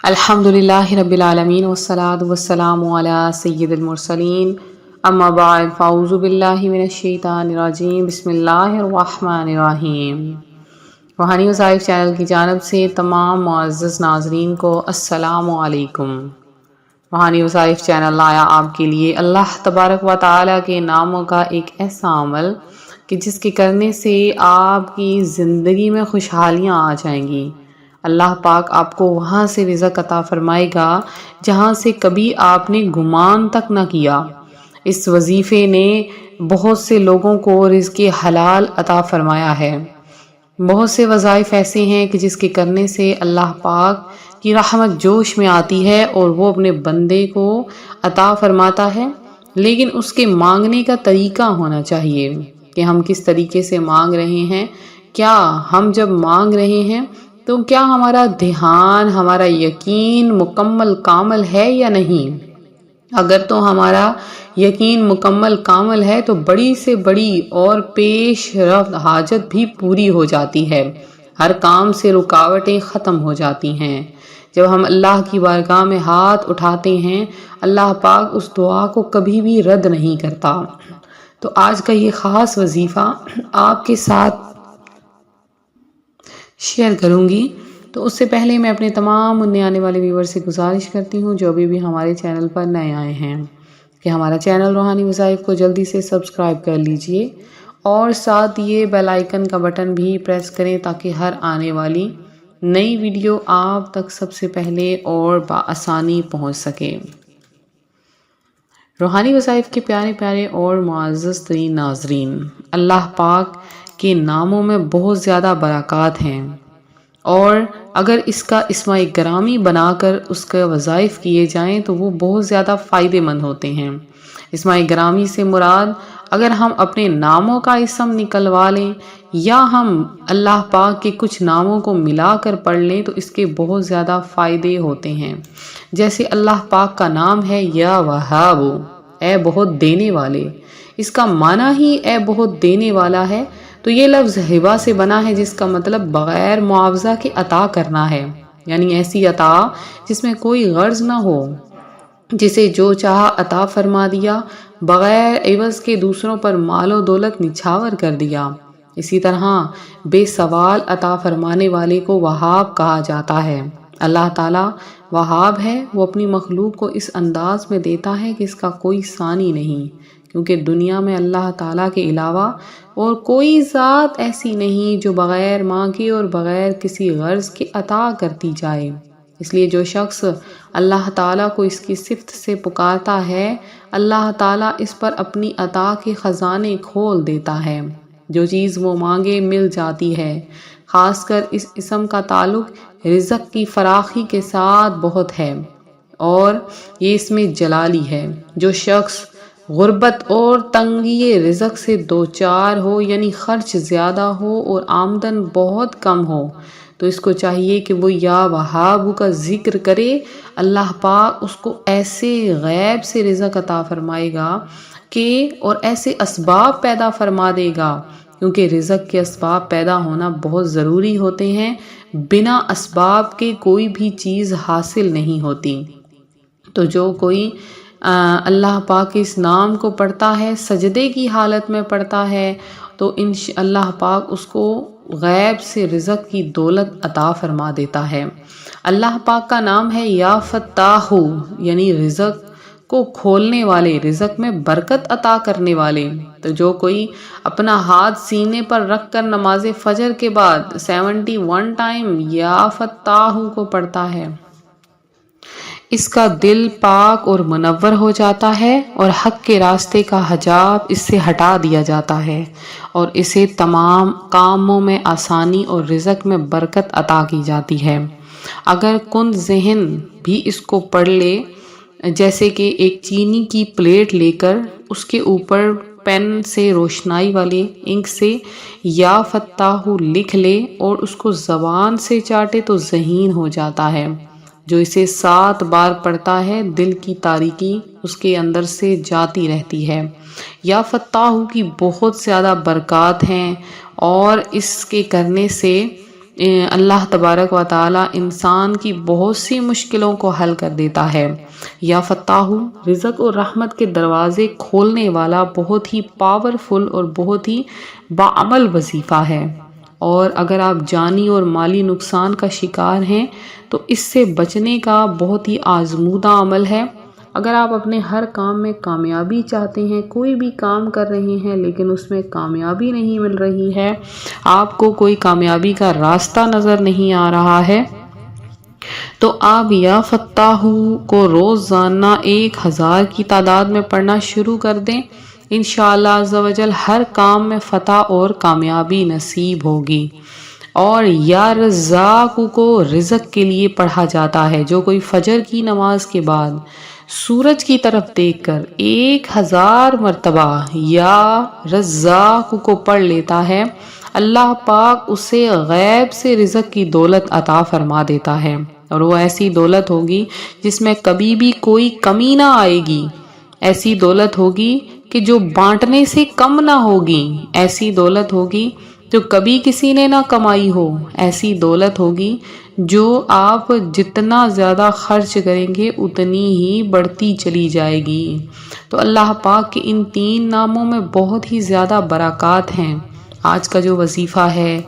الحمدللہ رب العالمین والصلاة والسلام علی سید المرسلین اما بعد فاعوذ باللہ من الشیطان الرجیم بسم اللہ الرحمن الرحیم۔ روحانی وظائف چینل کی جانب سے تمام معزز ناظرین کو السلام علیکم۔ روحانی وظائف چینل لایا آپ کے لیے اللہ تبارک و تعالیٰ کے ناموں کا ایک ایسا عمل کہ جس کے کرنے سے آپ کی زندگی میں خوشحالیاں آ جائیں گی۔ اللہ پاک آپ کو وہاں سے رزق عطا فرمائے گا جہاں سے کبھی آپ نے گمان تک نہ کیا۔ اس وظیفے نے بہت سے لوگوں کو رزق حلال عطا فرمایا ہے۔ بہت سے وظائف ایسے ہیں کہ جس کے کرنے سے اللہ پاک کی رحمت جوش میں آتی ہے اور وہ اپنے بندے کو عطا فرماتا ہے، لیکن اس کے مانگنے کا طریقہ ہونا چاہیے کہ ہم کس طریقے سے مانگ رہے ہیں۔ کیا ہم جب مانگ رہے ہیں تو کیا ہمارا دھیان، ہمارا یقین مکمل کامل ہے یا نہیں؟ اگر تو ہمارا یقین مکمل کامل ہے تو بڑی سے بڑی اور پیش رفت حاجت بھی پوری ہو جاتی ہے، ہر کام سے رکاوٹیں ختم ہو جاتی ہیں۔ جب ہم اللہ کی بارگاہ میں ہاتھ اٹھاتے ہیں، اللہ پاک اس دعا کو کبھی بھی رد نہیں کرتا۔ تو آج کا یہ خاص وظیفہ آپ کے ساتھ شیئر کروں گی، تو اس سے پہلے میں اپنے تمام نئے آنے والے ویور سے گزارش کرتی ہوں جو ابھی بھی ہمارے چینل پر نئے آئے ہیں کہ ہمارا چینل روحانی وظائف کو جلدی سے سبسکرائب کر لیجئے اور ساتھ یہ بیل آئیکن کا بٹن بھی پریس کریں تاکہ ہر آنے والی نئی ویڈیو آپ تک سب سے پہلے اور بآسانی پہنچ سکے۔ روحانی وظائف کے پیارے پیارے اور معزز ترین ناظرین، اللہ پاک کے ناموں میں بہت زیادہ برکات ہیں، اور اگر اس کا اسم گرامی بنا کر اس کے وظائف کیے جائیں تو وہ بہت زیادہ فائدے مند ہوتے ہیں۔ اسم گرامی سے مراد اگر ہم اپنے ناموں کا اسم نکلوا لیں یا ہم اللہ پاک کے کچھ ناموں کو ملا کر پڑھ لیں تو اس کے بہت زیادہ فائدے ہوتے ہیں۔ جیسے اللہ پاک کا نام ہے یا وہاب، اے بہت دینے والے، اس کا معنی ہی اے بہت دینے والا ہے۔ تو یہ لفظ ہبہ سے بنا ہے جس کا مطلب بغیر معاوضہ کے عطا کرنا ہے، یعنی ایسی عطا جس میں کوئی غرض نہ ہو، جسے جو چاہا عطا فرما دیا، بغیر عوض کے دوسروں پر مال و دولت نچھاور کر دیا۔ اسی طرح بے سوال عطا فرمانے والے کو وہاب کہا جاتا ہے۔ اللہ تعالیٰ وہاب ہے، وہ اپنی مخلوق کو اس انداز میں دیتا ہے کہ اس کا کوئی ثانی نہیں، کیونکہ دنیا میں اللہ تعالیٰ کے علاوہ اور کوئی ذات ایسی نہیں جو بغیر مانگے اور بغیر کسی غرض کے عطا کرتی جائے۔ اس لیے جو شخص اللہ تعالیٰ کو اس کی صفت سے پکارتا ہے، اللہ تعالیٰ اس پر اپنی عطا کے خزانے کھول دیتا ہے۔ جو چیز وہ مانگے مل جاتی ہے۔ خاص کر اس اسم کا تعلق رزق کی فراخی کے ساتھ بہت ہے، اور یہ اسم جلالی ہے۔ جو شخص غربت اور تنگی رزق سے دوچار ہو، یعنی خرچ زیادہ ہو اور آمدن بہت کم ہو، تو اس کو چاہیے کہ وہ یا وہاب کا ذکر کرے۔ اللہ پاک اس کو ایسے غیب سے رزق عطا فرمائے گا کہ اور ایسے اسباب پیدا فرما دے گا، کیونکہ رزق کے اسباب پیدا ہونا بہت ضروری ہوتے ہیں۔ بنا اسباب کے کوئی بھی چیز حاصل نہیں ہوتی۔ تو جو کوئی اللہ پاک اس نام کو پڑھتا ہے، سجدے کی حالت میں پڑھتا ہے، تو اللہ پاک اس کو غیب سے رزق کی دولت عطا فرما دیتا ہے۔ اللہ پاک کا نام ہے یا فتاح، یعنی رزق کو کھولنے والے، رزق میں برکت عطا کرنے والے۔ تو جو کوئی اپنا ہاتھ سینے پر رکھ کر نماز فجر کے بعد 71 ٹائم یا فتاح کو پڑھتا ہے، اس کا دل پاک اور منور ہو جاتا ہے اور حق کے راستے کا حجاب اس سے ہٹا دیا جاتا ہے، اور اسے تمام کاموں میں آسانی اور رزق میں برکت عطا کی جاتی ہے۔ اگر کن ذہن بھی اس کو پڑھ لے، جیسے کہ ایک چینی کی پلیٹ لے کر اس کے اوپر پین سے روشنائی والے انک سے یا فتاح لکھ لے اور اس کو زبان سے چاٹے تو ذہین ہو جاتا ہے۔ جو اسے 7 بار پڑھتا ہے، دل کی تاریکی اس کے اندر سے جاتی رہتی ہے۔ یا فتاح کی بہت زیادہ برکات ہیں، اور اس کے کرنے سے اللہ تبارک و تعالی انسان کی بہت سی مشکلوں کو حل کر دیتا ہے۔ یا فتاح رزق اور رحمت کے دروازے کھولنے والا بہت ہی پاورفل اور بہت ہی باعمل وظیفہ ہے، اور اگر آپ جانی اور مالی نقصان کا شکار ہیں تو اس سے بچنے کا بہت ہی آزمودہ عمل ہے۔ اگر آپ اپنے ہر کام میں کامیابی چاہتے ہیں، کوئی بھی کام کر رہے ہیں لیکن اس میں کامیابی نہیں مل رہی ہے، آپ کو کوئی کامیابی کا راستہ نظر نہیں آ رہا ہے، تو آپ یا فتاح کو روزانہ 1000 کی تعداد میں پڑھنا شروع کر دیں۔ انشاءاللہ عز و جل ہر کام میں فتح اور کامیابی نصیب ہوگی۔ اور یا رزاق کو رزق کے لیے پڑھا جاتا ہے، جو کوئی فجر کی نماز کے بعد سورج کی طرف دیکھ کر 1000 مرتبہ یا رزاق کو پڑھ لیتا ہے، اللہ پاک اسے غیب سے رزق کی دولت عطا فرما دیتا ہے، اور وہ ایسی دولت ہوگی جس میں کبھی بھی کوئی کمی نہ آئے گی، ایسی دولت ہوگی کہ جو بانٹنے سے کم نہ ہوگی، ایسی دولت ہوگی جو کبھی کسی نے نہ کمائی ہو، ایسی دولت ہوگی جو آپ جتنا زیادہ خرچ کریں گے اتنی ہی بڑھتی چلی جائے گی۔ تو اللہ پاک کے ان 3 ناموں میں بہت ہی زیادہ برکات ہیں۔ آج کا جو وظیفہ ہے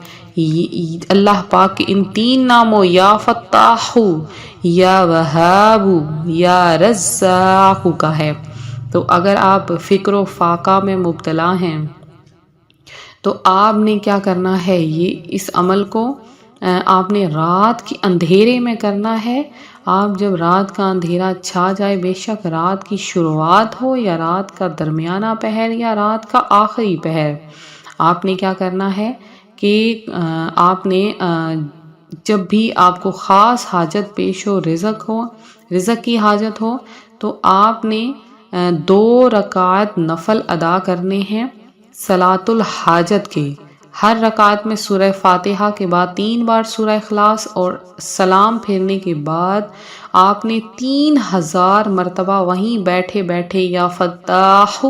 اللہ پاک کے ان 3 ناموں یا فتاح، یا وہاب، یا رزاق کا ہے۔ تو اگر آپ فکر و فاقہ میں مبتلا ہیں تو آپ نے کیا کرنا ہے، اس عمل کو آپ نے رات کے اندھیرے میں کرنا ہے۔ آپ جب رات کا اندھیرا چھا جائے، بے شک رات کی شروعات ہو یا رات کا درمیانہ پہر یا رات کا آخری پہر، آپ نے کیا کرنا ہے کہ آپ نے جب بھی آپ کو خاص حاجت پیش ہو، رزق کی حاجت ہو، تو آپ نے 2 رکعت نفل ادا کرنے ہیں صلاۃ الحاجت کے۔ ہر رکعت میں سورہ فاتحہ کے بعد 3 بار سورہ اخلاص، اور سلام پھیرنے کے بعد آپ نے 3000 مرتبہ وہیں بیٹھے بیٹھے یا فتاح،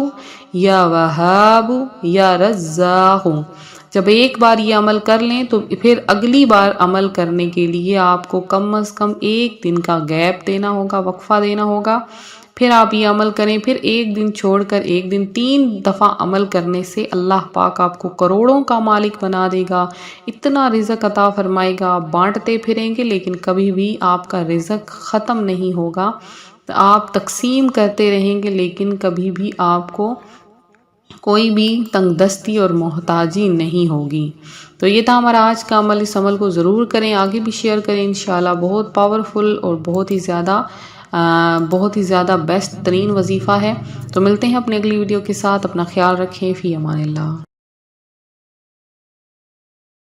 یا وہاب، یا رزاق، جب ایک بار یہ عمل کر لیں تو پھر اگلی بار عمل کرنے کے لیے آپ کو کم از کم 1 دن کا گیپ دینا ہوگا، وقفہ دینا ہوگا، پھر آپ یہ عمل کریں، پھر 1 دن چھوڑ کر 1 دن، 3 دفعہ عمل کرنے سے اللہ پاک آپ کو کروڑوں کا مالک بنا دے گا، اتنا رزق عطا فرمائے گا، آپ بانٹتے پھریں گے لیکن کبھی بھی آپ کا رزق ختم نہیں ہوگا، آپ تقسیم کرتے رہیں گے لیکن کبھی بھی آپ کو کوئی بھی تنگ دستی اور محتاجی نہیں ہوگی۔ تو یہ تھا ہمارا آج کا عمل، اس عمل کو ضرور کریں، آگے بھی شیئر کریں انشاءاللہ۔ بہت پاورفل اور بہت ہی زیادہ بیسٹ ترین وظیفہ ہے۔ تو ملتے ہیں اپنی اگلی ویڈیو کے ساتھ، اپنا خیال رکھیں، فی امان اللہ۔